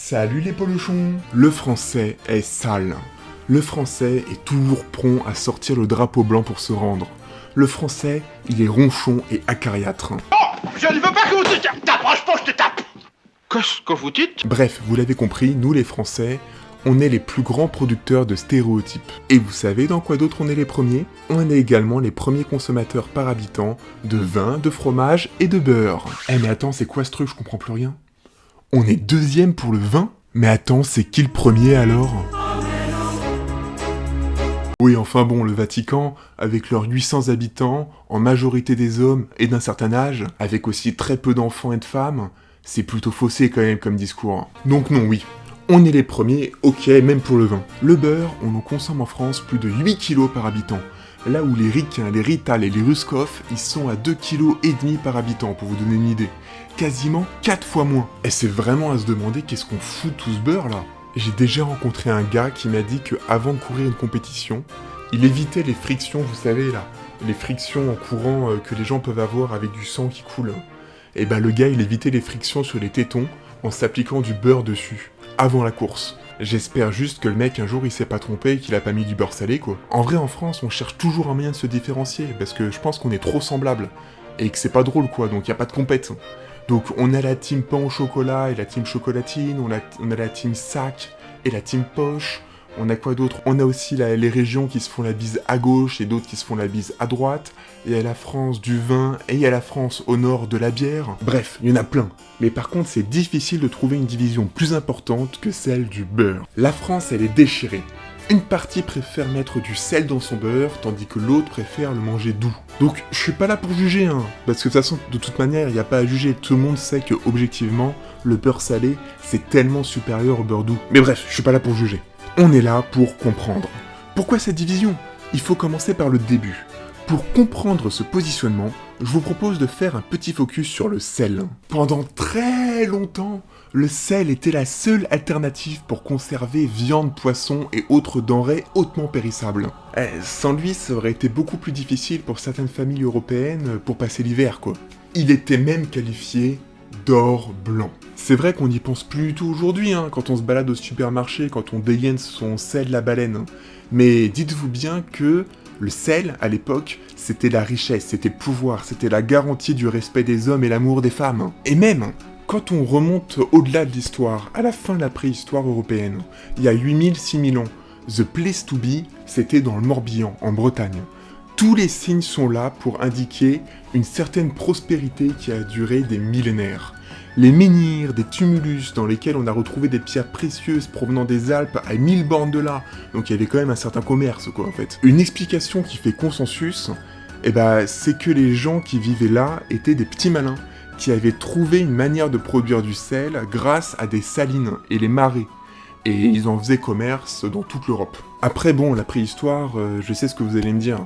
Salut les polochons! Le français est sale. Le français est toujours prompt à sortir le drapeau blanc pour se rendre. Le français, il est ronchon et acariâtre. Oh! Je ne veux pas que vous te tapez! T'approches pas, je te tape! Qu'est-ce que vous dites? Bref, vous l'avez compris, nous les Français, on est les plus grands producteurs de stéréotypes. Et vous savez dans quoi d'autre on est les premiers? On est également les premiers consommateurs par habitant de vin, de fromage et de beurre. Eh mais attends, c'est quoi ce truc? Je comprends plus rien. On est deuxième pour le vin? Mais attends, c'est qui le premier alors? Oui, enfin bon, le Vatican, avec leurs 800 habitants, en majorité des hommes et d'un certain âge, avec aussi très peu d'enfants et de femmes, c'est plutôt faussé quand même comme discours. Donc non, oui, on est les premiers, ok, même pour le vin. Le beurre, on en consomme en France plus de 8 kilos par habitant, là où les Riquins, les Rital et les Ruskoff, ils sont à 2,5 kg par habitant, pour vous donner une idée. Quasiment 4 fois moins. Et c'est vraiment à se demander qu'est-ce qu'on fout tout ce beurre là? J'ai déjà rencontré un gars qui m'a dit qu'avant de courir une compétition, il évitait les frictions, vous savez là, les frictions en courant que les gens peuvent avoir avec du sang qui coule. Et bah le gars il évitait les frictions sur les tétons en s'appliquant du beurre dessus, avant la course. J'espère juste que le mec un jour il s'est pas trompé et qu'il a pas mis du beurre salé quoi. En vrai en France on cherche toujours un moyen de se différencier, parce que je pense qu'on est trop semblables, et que c'est pas drôle quoi, donc y a pas de compète. Donc on a la team pain au chocolat et la team chocolatine, on a la team sac et la team poche, on a quoi d'autre? On a aussi les régions qui se font la bise à gauche et d'autres qui se font la bise à droite, il y a la France du vin et il y a la France au nord de la bière, bref, il y en a plein. Mais par contre c'est difficile de trouver une division plus importante que celle du beurre. La France elle est déchirée. Une partie préfère mettre du sel dans son beurre, tandis que l'autre préfère le manger doux. Donc, je suis pas là pour juger, hein, parce que de toute façon, de toute manière, il n'y a pas à juger. Tout le monde sait que, objectivement, le beurre salé, c'est tellement supérieur au beurre doux. Mais bref, je suis pas là pour juger. On est là pour comprendre. Pourquoi cette division? Il faut commencer par le début. Pour comprendre ce positionnement, je vous propose de faire un petit focus sur le sel. Pendant très longtemps, le sel était la seule alternative pour conserver viande, poisson et autres denrées hautement périssables. Sans lui, ça aurait été beaucoup plus difficile pour certaines familles européennes pour passer l'hiver, quoi. Il était même qualifié d'or blanc. C'est vrai qu'on n'y pense plus du tout aujourd'hui, hein, quand on se balade au supermarché, quand on dégaine son sel la baleine. Mais dites-vous bien que le sel, à l'époque, c'était la richesse, c'était le pouvoir, c'était la garantie du respect des hommes et l'amour des femmes. Et même, quand on remonte au-delà de l'histoire, à la fin de la préhistoire européenne, il y a 8000-6000 ans, the place to be, c'était dans le Morbihan, en Bretagne. Tous les signes sont là pour indiquer une certaine prospérité qui a duré des millénaires. Les menhirs, des tumulus dans lesquels on a retrouvé des pierres précieuses provenant des Alpes à 1000 bornes de là, donc il y avait quand même un certain commerce quoi en fait. Une explication qui fait consensus, c'est que les gens qui vivaient là étaient des petits malins, qui avaient trouvé une manière de produire du sel grâce à des salines et les marais. Et ils en faisaient commerce dans toute l'Europe. Après bon, la préhistoire, je sais ce que vous allez me dire.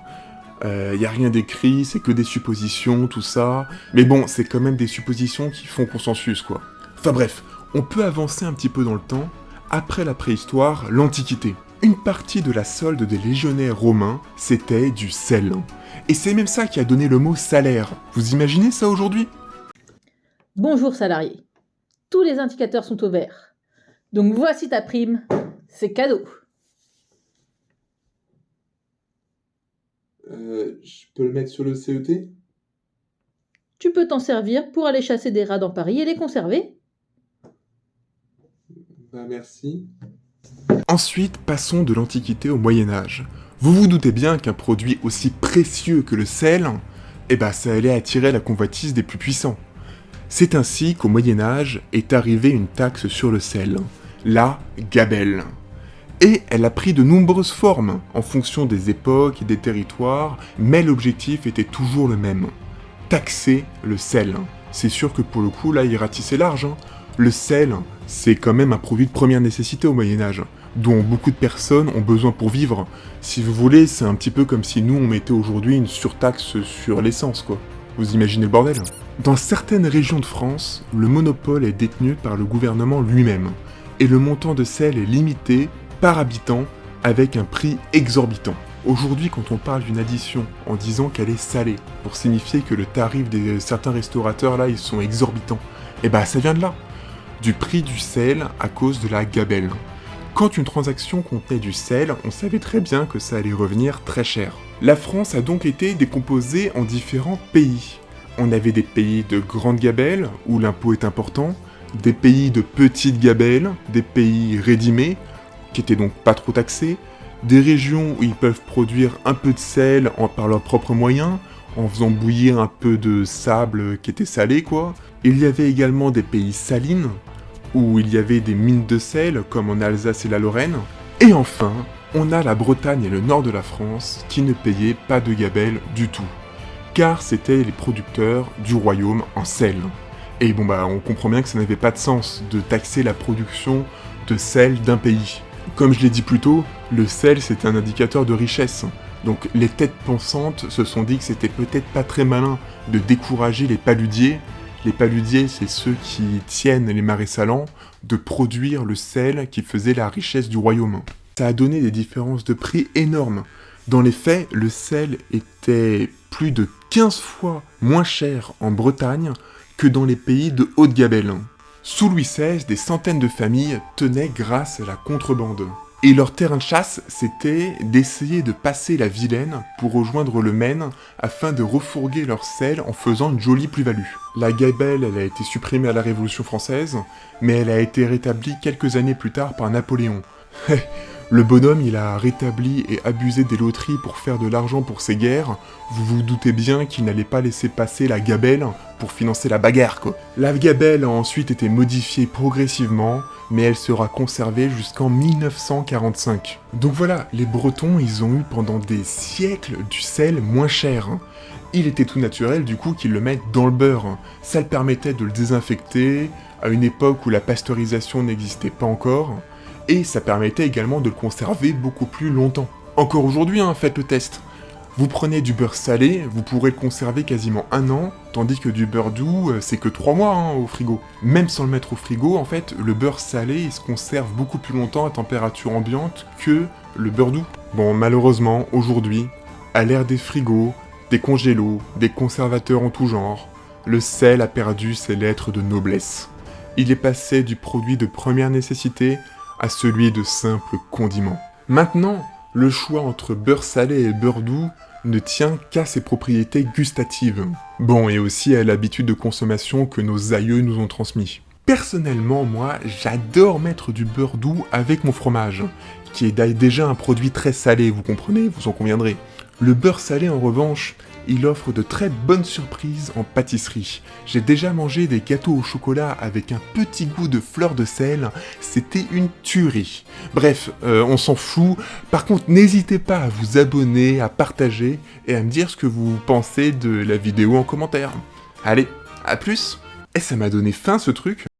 Y a rien d'écrit, c'est que des suppositions, tout ça. Mais bon, c'est quand même des suppositions qui font consensus, quoi. Enfin bref, on peut avancer un petit peu dans le temps. Après la préhistoire, l'Antiquité. Une partie de la solde des légionnaires romains, c'était du sel. Et c'est même ça qui a donné le mot salaire. Vous imaginez ça aujourd'hui? Bonjour salarié. Tous les indicateurs sont au vert. Donc voici ta prime, c'est cadeau. Je peux le mettre sur le CET? Tu peux t'en servir pour aller chasser des rats dans Paris et les conserver. Bah merci. Ensuite, passons de l'Antiquité au Moyen-Âge. Vous vous doutez bien qu'un produit aussi précieux que le sel, ça allait attirer la convoitise des plus puissants. C'est ainsi qu'au Moyen-Âge est arrivée une taxe sur le sel, la gabelle. Et elle a pris de nombreuses formes, en fonction des époques et des territoires, mais l'objectif était toujours le même. Taxer le sel. C'est sûr que pour le coup, là, il ratissait large. Le sel, c'est quand même un produit de première nécessité au Moyen-Âge, dont beaucoup de personnes ont besoin pour vivre. Si vous voulez, c'est un petit peu comme si nous, on mettait aujourd'hui une surtaxe sur l'essence, quoi. Vous imaginez le bordel? Dans certaines régions de France, le monopole est détenu par le gouvernement lui-même, et le montant de sel est limité par habitant avec un prix exorbitant. Aujourd'hui, quand on parle d'une addition en disant qu'elle est salée, pour signifier que le tarif de certains restaurateurs là, ils sont exorbitants, ça vient de là. du prix du sel à cause de la gabelle. Quand une transaction contenait du sel, on savait très bien que ça allait revenir très cher. La France a donc été décomposée en différents pays. On avait des pays de grande gabelle, où l'impôt est important, des pays de petite gabelle, des pays rédimés, qui étaient donc pas trop taxés, des régions où ils peuvent produire un peu de sel par leurs propres moyens, en faisant bouillir un peu de sable qui était salé quoi. Il y avait également des pays salines, où il y avait des mines de sel, comme en Alsace et la Lorraine. Et enfin, on a la Bretagne et le nord de la France, qui ne payaient pas de gabelle du tout, car c'étaient les producteurs du royaume en sel. Et bon on comprend bien que ça n'avait pas de sens de taxer la production de sel d'un pays. Comme je l'ai dit plus tôt, le sel c'est un indicateur de richesse. Donc les têtes pensantes se sont dit que c'était peut-être pas très malin de décourager les paludiers. Les paludiers, c'est ceux qui tiennent les marais salants, de produire le sel qui faisait la richesse du royaume. Ça a donné des différences de prix énormes. Dans les faits, le sel était plus de 15 fois moins cher en Bretagne que dans les pays de haute gabelle. Sous Louis XVI, des centaines de familles tenaient grâce à la contrebande. Et leur terrain de chasse, c'était d'essayer de passer la Vilaine pour rejoindre le Maine afin de refourguer leur sel en faisant une jolie plus-value. La gabelle, elle a été supprimée à la Révolution française, mais elle a été rétablie quelques années plus tard par Napoléon. Le bonhomme, il a rétabli et abusé des loteries pour faire de l'argent pour ses guerres. Vous vous doutez bien qu'il n'allait pas laisser passer la gabelle pour financer la bagarre, quoi. La gabelle a ensuite été modifiée progressivement, mais elle sera conservée jusqu'en 1945. Donc voilà, les Bretons, ils ont eu pendant des siècles du sel moins cher. Il était tout naturel du coup qu'ils le mettent dans le beurre. Ça le permettait de le désinfecter, à une époque où la pasteurisation n'existait pas encore. Et ça permettait également de le conserver beaucoup plus longtemps. Encore aujourd'hui, faites le test. Vous prenez du beurre salé, vous pourrez le conserver quasiment 1 an, tandis que du beurre doux, c'est que 3 mois au frigo. Même sans le mettre au frigo, en fait, le beurre salé, il se conserve beaucoup plus longtemps à température ambiante que le beurre doux. Bon, malheureusement, aujourd'hui, à l'ère des frigos, des congélos, des conservateurs en tout genre, le sel a perdu ses lettres de noblesse. Il est passé du produit de première nécessité à celui de simple condiment. Maintenant, le choix entre beurre salé et beurre doux ne tient qu'à ses propriétés gustatives. Bon, et aussi à l'habitude de consommation que nos aïeux nous ont transmis. Personnellement, moi, j'adore mettre du beurre doux avec mon fromage, qui est déjà un produit très salé, vous comprenez, vous en conviendrez. Le beurre salé, en revanche, il offre de très bonnes surprises en pâtisserie. J'ai déjà mangé des gâteaux au chocolat avec un petit goût de fleur de sel, c'était une tuerie. Bref, on s'en fout. Par contre, n'hésitez pas à vous abonner, à partager et à me dire ce que vous pensez de la vidéo en commentaire. Allez, à plus. Et ça m'a donné faim ce truc.